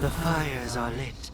The fires are lit.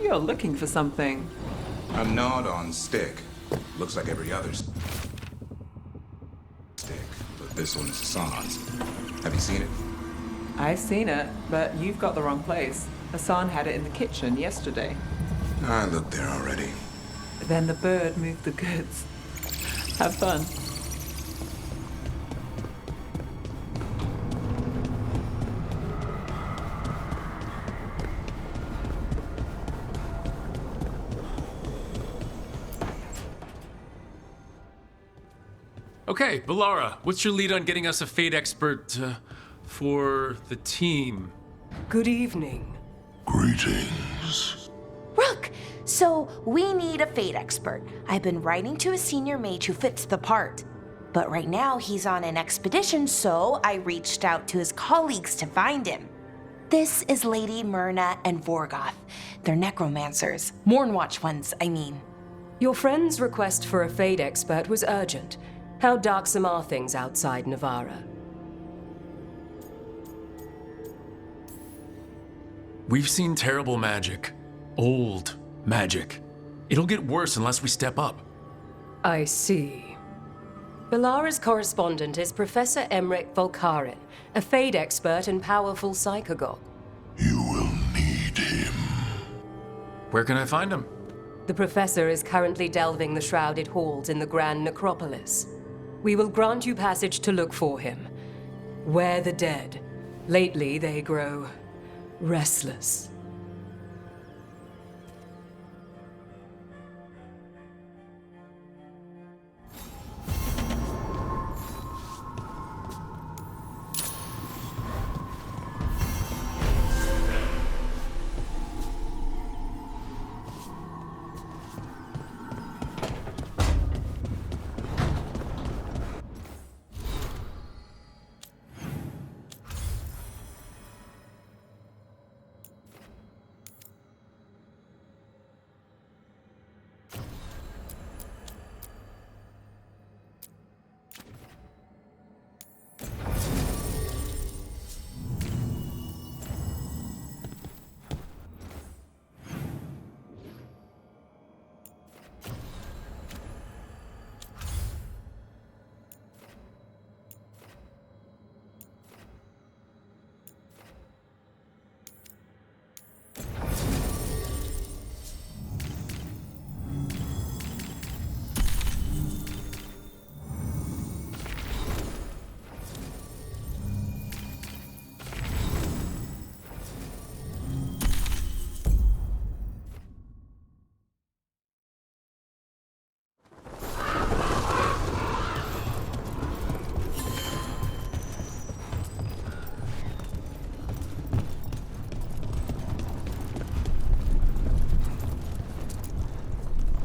You're looking for something. A nod on stick. Looks like every other stick, but this one is Hassan's. Have you seen it? I've seen it, but you've got the wrong place. Hassan had it in the kitchen yesterday. I looked there already. Then the bird moved the goods. Have fun. Okay, Valara, what's your lead on getting us a Fate expert for the team? Good evening. Greetings. Rook! So, we need a Fate expert. I've been writing to a senior mage who fits the part. But right now, he's on an expedition, so I reached out to his colleagues to find him. This is Lady Myrna and Vorgoth. They're necromancers. Mournwatch ones, I mean. Your friend's request for a Fate expert was urgent. How darksome are things outside Navarra? We've seen terrible magic. Old magic. It'll get worse unless we step up. I see. Valara's correspondent is Professor Emmerich Volkarin, a Fate expert and powerful psychagogue. You will need him. Where can I find him? The professor is currently delving the shrouded halls in the Grand Necropolis. We will grant you passage to look for him. Where the dead. Lately, they grow restless.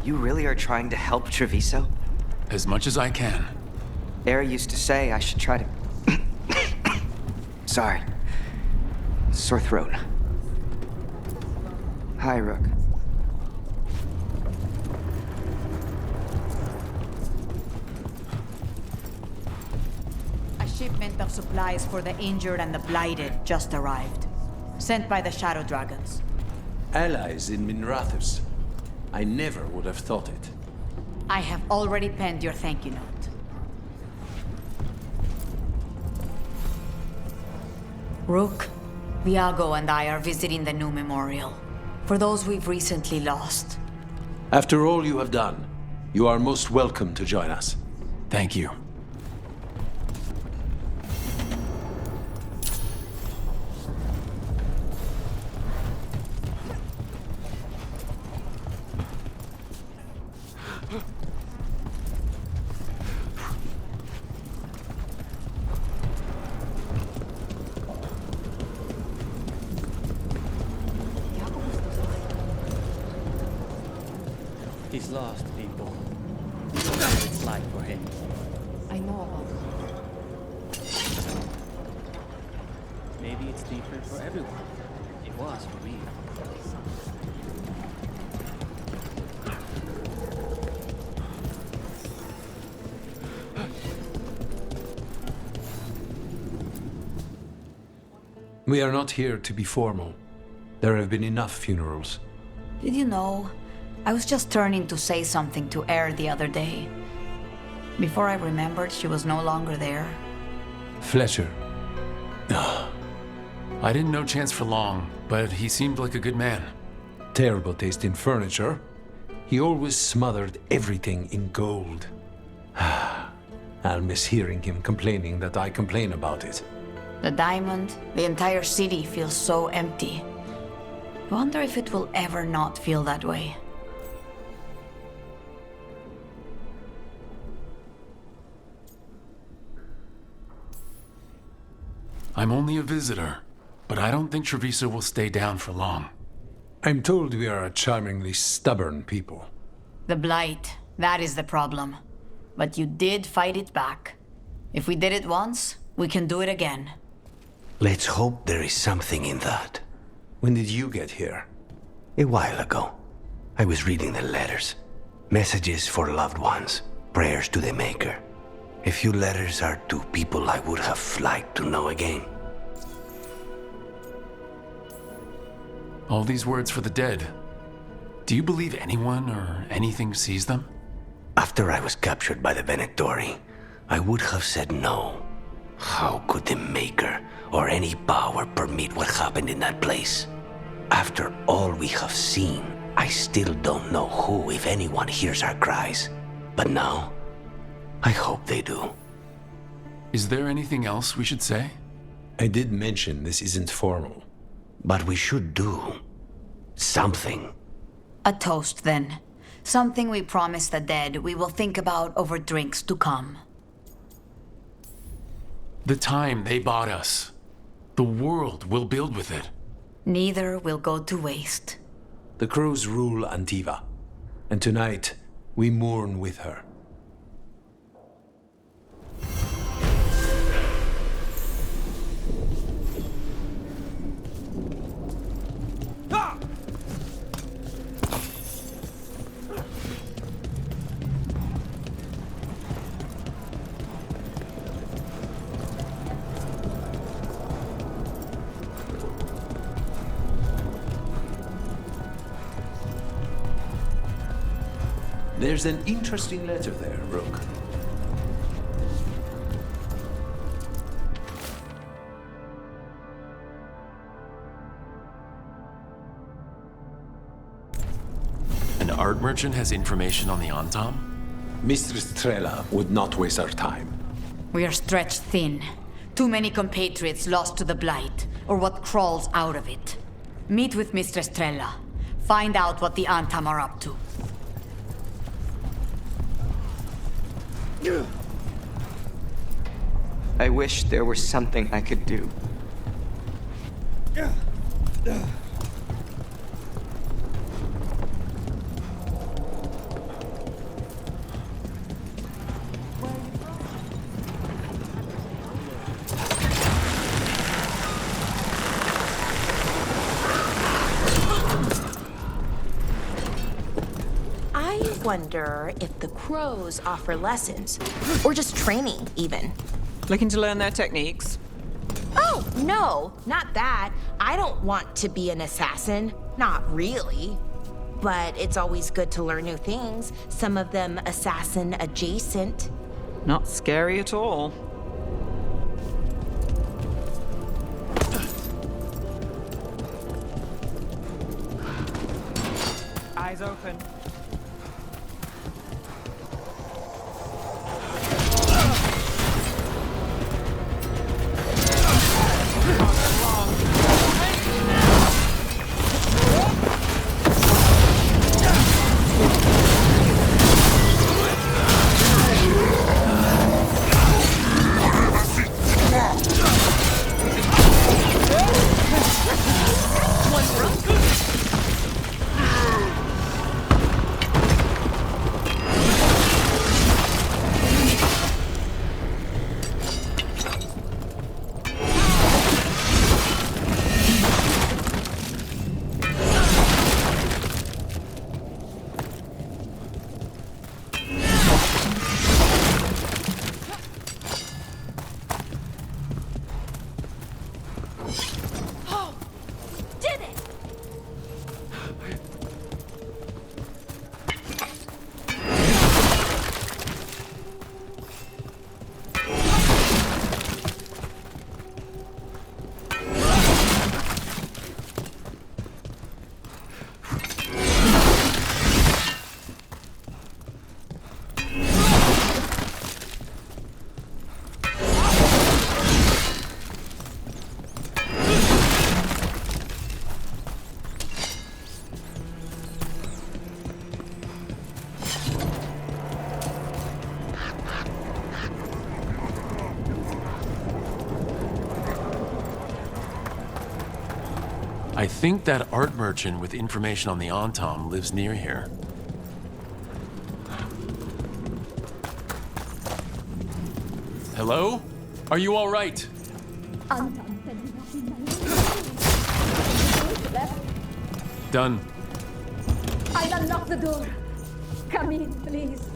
You really are trying to help Treviso? As much as I can. Era used to say I should try to... Sorry. Sore throat. Hi, Rook. A shipment of supplies for the injured and the blighted just arrived. Sent by the Shadow Dragons. Allies in Minrathus. I never would have thought it. I have already penned your thank you note. Rook, Viago and I are visiting the new memorial. For those we've recently lost. After all you have done, you are most welcome to join us. Thank you. He's lost, people. You don't know what it's it's like for him. I know about Maybe it's different for everyone. It was for me. We are not here to be formal. There have been enough funerals. Did you know? I was just turning to say something to Air the other day. Before I remembered, she was no longer there. Fletcher. I didn't know Chance for long, but he seemed like a good man. Terrible taste in furniture. He always smothered everything in gold. I'll miss hearing him complaining that I complain about it. The diamond, the entire city feels so empty. I wonder if it will ever not feel that way. I'm only a visitor, but I don't think Treviso will stay down for long. I'm told we are a charmingly stubborn people. The Blight, that is the problem. But you did fight it back. If we did it once, we can do it again. Let's hope there is something in that. When did you get here? A while ago, I was reading the letters. Messages for loved ones, prayers to the Maker. A few letters are to people I would have liked to know again. All these words for the dead. Do you believe anyone or anything sees them? After I was captured by the Venatori, I would have said no. How could the Maker or any power permit what happened in that place? After all we have seen, I still don't know who, if anyone, hears our cries. But now, I hope they do. Is there anything else we should say? I did mention this isn't formal. But we should do something. A toast, then. Something we promise the dead we will think about over drinks to come. The time they bought us. The world we'll build with it. Neither will go to waste. The crows rule Antiva, and tonight we mourn with her. There's an interesting letter there, Rook. An art merchant has information on the Antam? Mistress Trella would not waste our time. We are stretched thin. Too many compatriots lost to the Blight, or what crawls out of it. Meet with Mistress Trella. Find out what the Antam are up to. I wish there was something I could do. I wonder if the crows offer lessons, or just training, even. Looking to learn their techniques? Oh, no, not that. I don't want to be an assassin. Not really. But it's always good to learn new things, some of them assassin adjacent. Not scary at all. Eyes open. I think that art merchant with information on the Antam lives near here. Hello? Are you all right? Done. I'll unlock the door. Come in, please.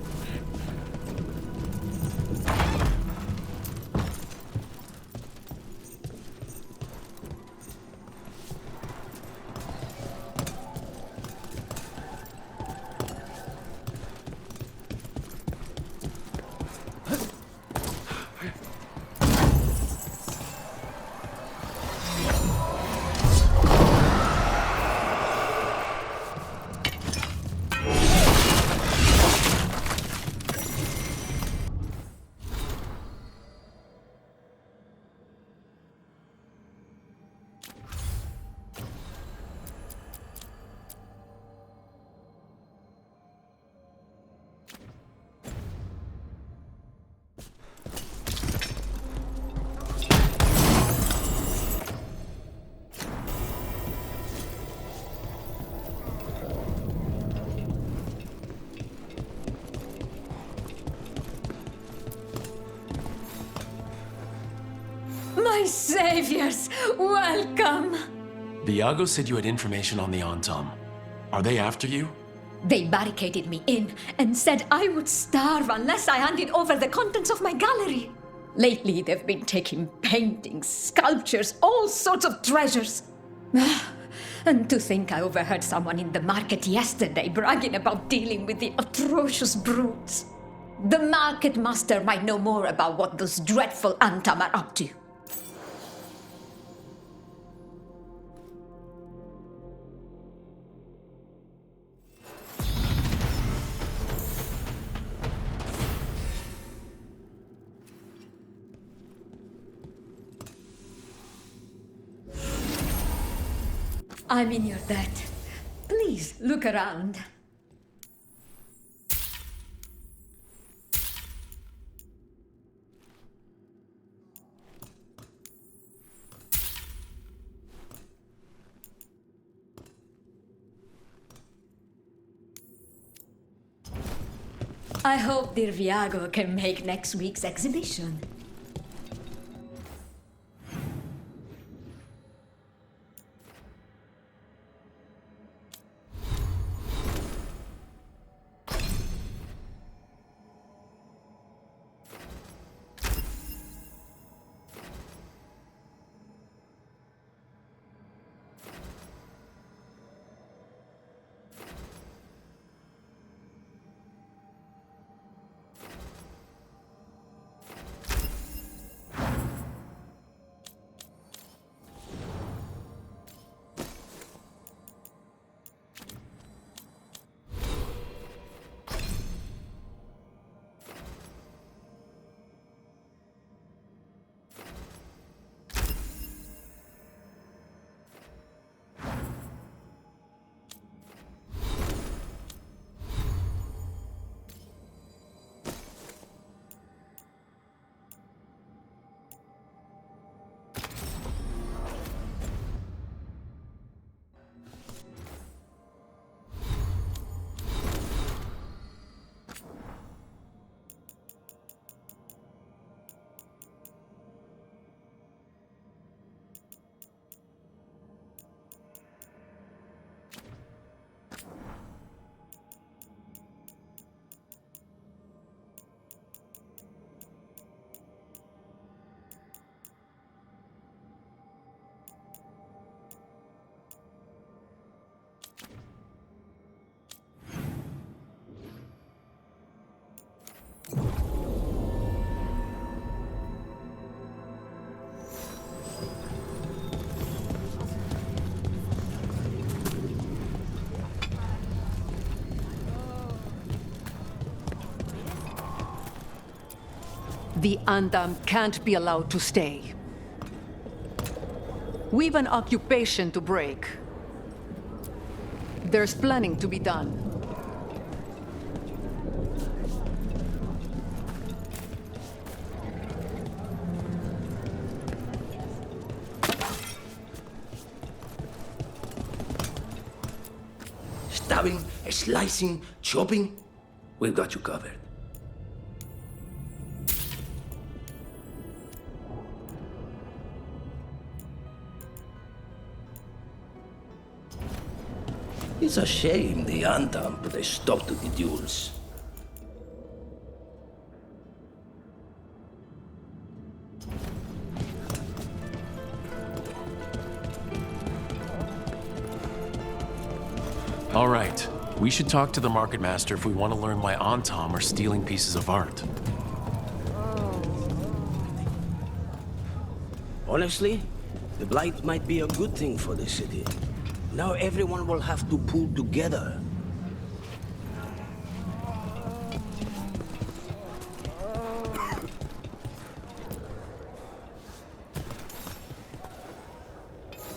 My saviors, welcome! Viago said you had information on the Antam. Are they after you? They barricaded me in and said I would starve unless I handed over the contents of my gallery. Lately, they've been taking paintings, sculptures, all sorts of treasures. And to think I overheard someone in the market yesterday bragging about dealing with the atrocious brutes. The market master might know more about what those dreadful Antam are up to. I'm in your debt. Please look around. I hope dear Viago can make next week's exhibition. The Antam can't be allowed to stay. We've an occupation to break. There's planning to be done. Stabbing, slicing, chopping. We've got you covered. It's a shame the Antam put a stop to the duels. All right. We should talk to the market master if we want to learn why Antam are stealing pieces of art. Honestly, the Blight might be a good thing for the city. Now everyone will have to pull together.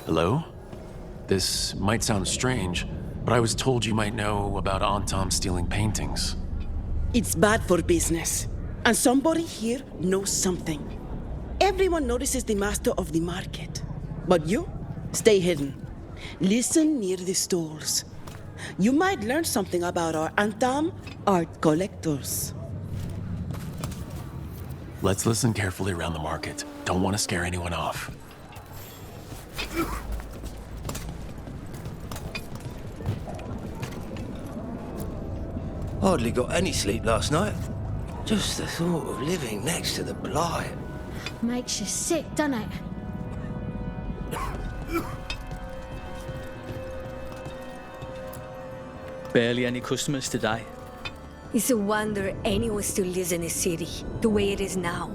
Hello? This might sound strange, but I was told you might know about Antam stealing paintings. It's bad for business. And somebody here knows something. Everyone notices the master of the market. But you, stay hidden. Listen near the stalls. You might learn something about our Antam art collectors. Let's listen carefully around the market. Don't want to scare anyone off. Hardly got any sleep last night. Just the thought of living next to the Blight. Makes you sick, doesn't it? Barely any customers today. It's a wonder anyone still lives in the city, the way it is now.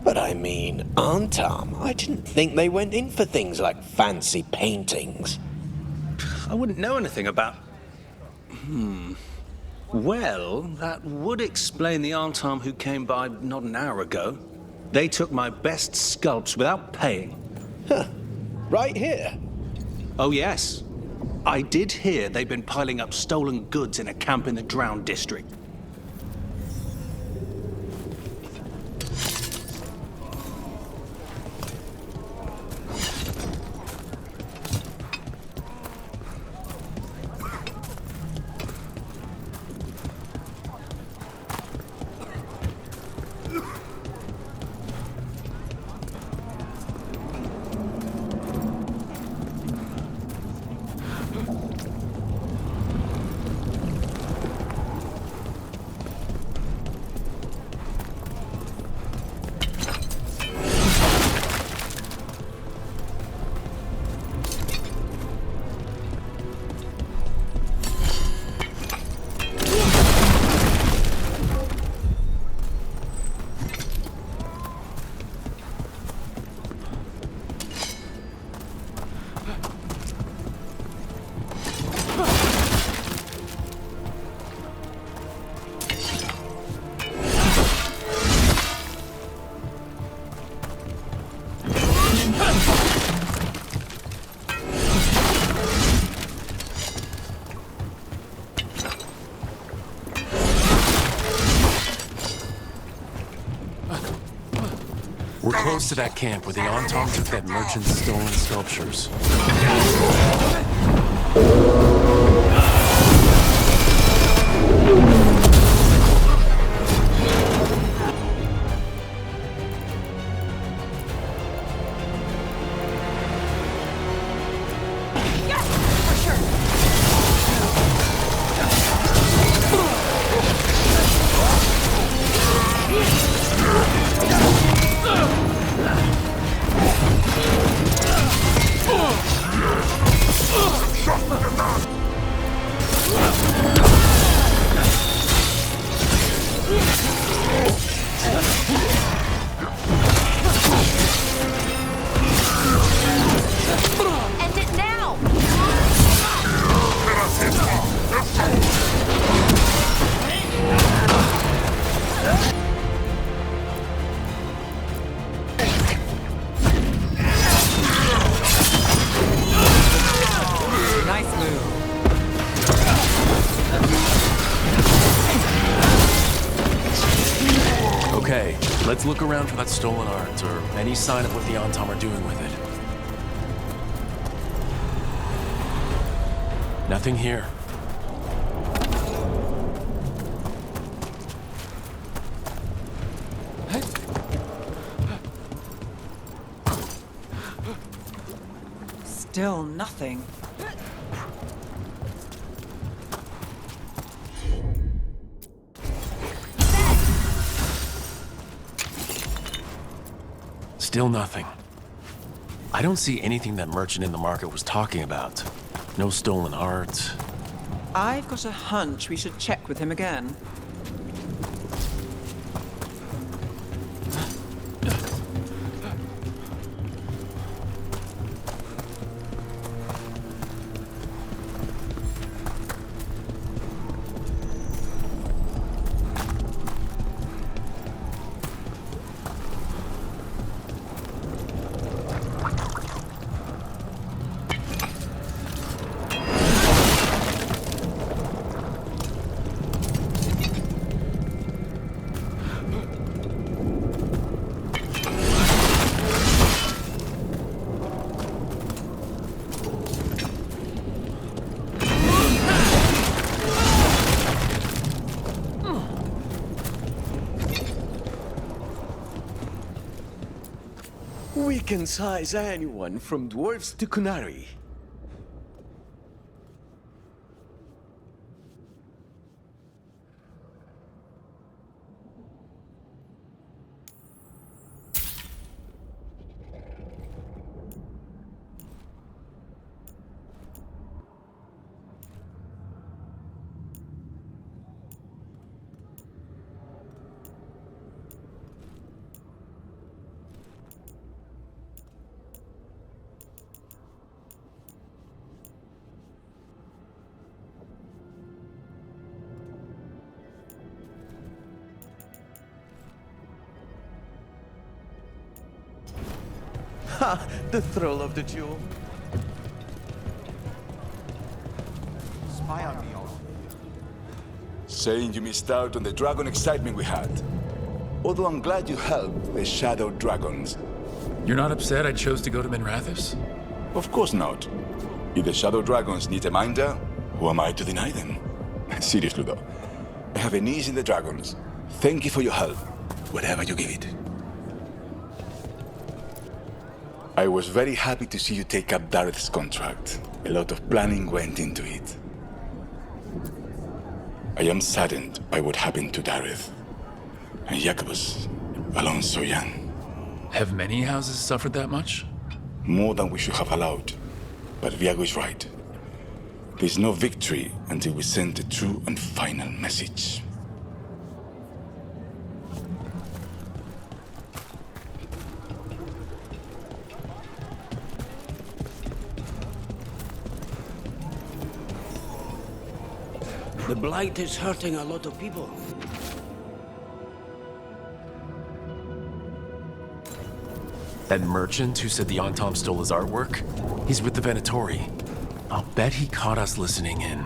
But I mean, Antam, I didn't think they went in for things like fancy paintings. I wouldn't know anything about... Well, that would explain the Antam who came by not an hour ago. They took my best sculpts without paying. Huh. Right here? Oh, yes. I did hear they've been piling up stolen goods in a camp in the Drowned district. We're close to that camp where the Antam took that merchant's stolen sculptures. End it now! Nice move. Okay, Let's look around for that stolen art, or any sign of what the Antam are doing with it. Nothing here. Still nothing. Still nothing. I don't see anything that merchant in the market was talking about. No stolen art. I've got a hunch we should check with him again. We can size anyone from dwarves to Kunari. Ha! The thrill of the duel. Spy on me, all. Saying you missed out on the dragon excitement we had. Although I'm glad you helped the Shadow Dragons. You're not upset I chose to go to Minrathous? Of course not. If the Shadow Dragons need a minder, who am I to deny them? Seriously though, I have a niece in the Dragons. Thank you for your help, whatever you give it. I was very happy to see you take up Dareth's contract. A lot of planning went into it. I am saddened by what happened to Dareth. And Jacobus, alone so young. Have many houses suffered that much? More than we should have allowed. But Viago is right. There's no victory until we send the true and final message. The blight is hurting a lot of people. That merchant who said the Antam stole his artwork? He's with the Venatori. I'll bet he caught us listening in.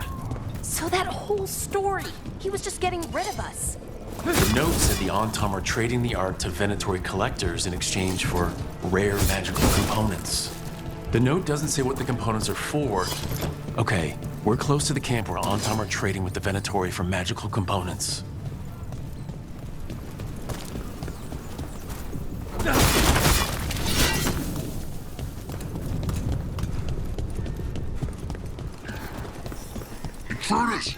So that whole story, he was just getting rid of us. The note said the Antam are trading the art to Venatori collectors in exchange for rare magical components. The note doesn't say what the components are for. Okay, we're close to the camp where Antam are trading with the Venatori for magical components. Intruders!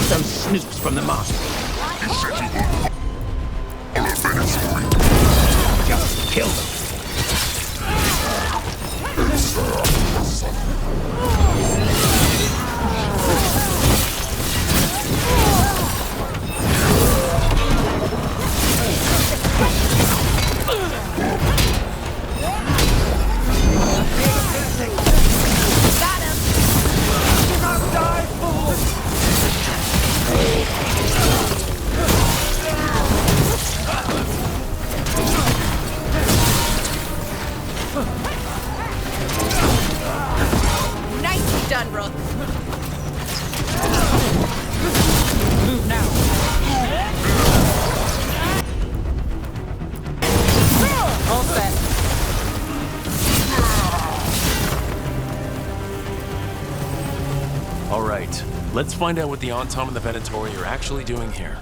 Some snoops from the master. He said you would. All our Venatori. Just kill them. Let's find out what the Antom and the Venatori are actually doing here.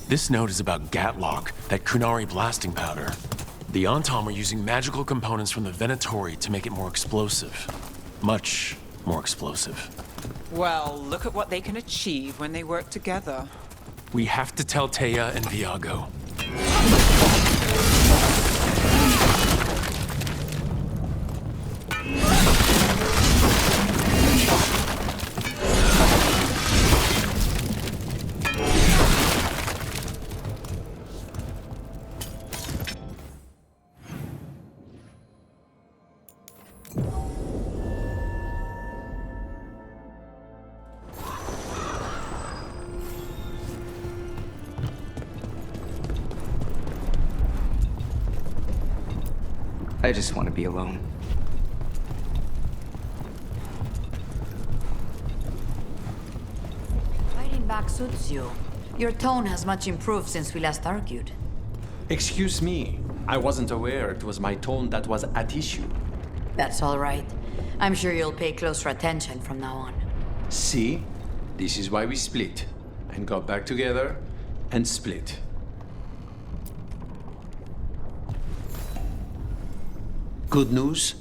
This note is about Gatlock, that Kunari blasting powder. The Antom are using magical components from the Venatori to make it more explosive. Much more explosive. Well, look at what they can achieve when they work together. We have to tell Taya and Viago. I just want to be alone. Fighting back suits you. Your tone has much improved since we last argued. Excuse me. I wasn't aware it was my tone that was at issue. That's all right. I'm sure you'll pay closer attention from now on. See? This is why we split. And got back together and split. Good news?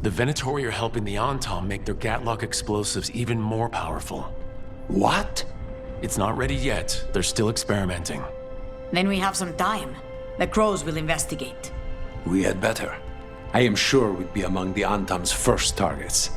The Venatori are helping the Antom make their Gatlock explosives even more powerful. What? It's not ready yet. They're still experimenting. Then we have some time. The Crows will investigate. We had better. I am sure we'd be among the Antom's first targets.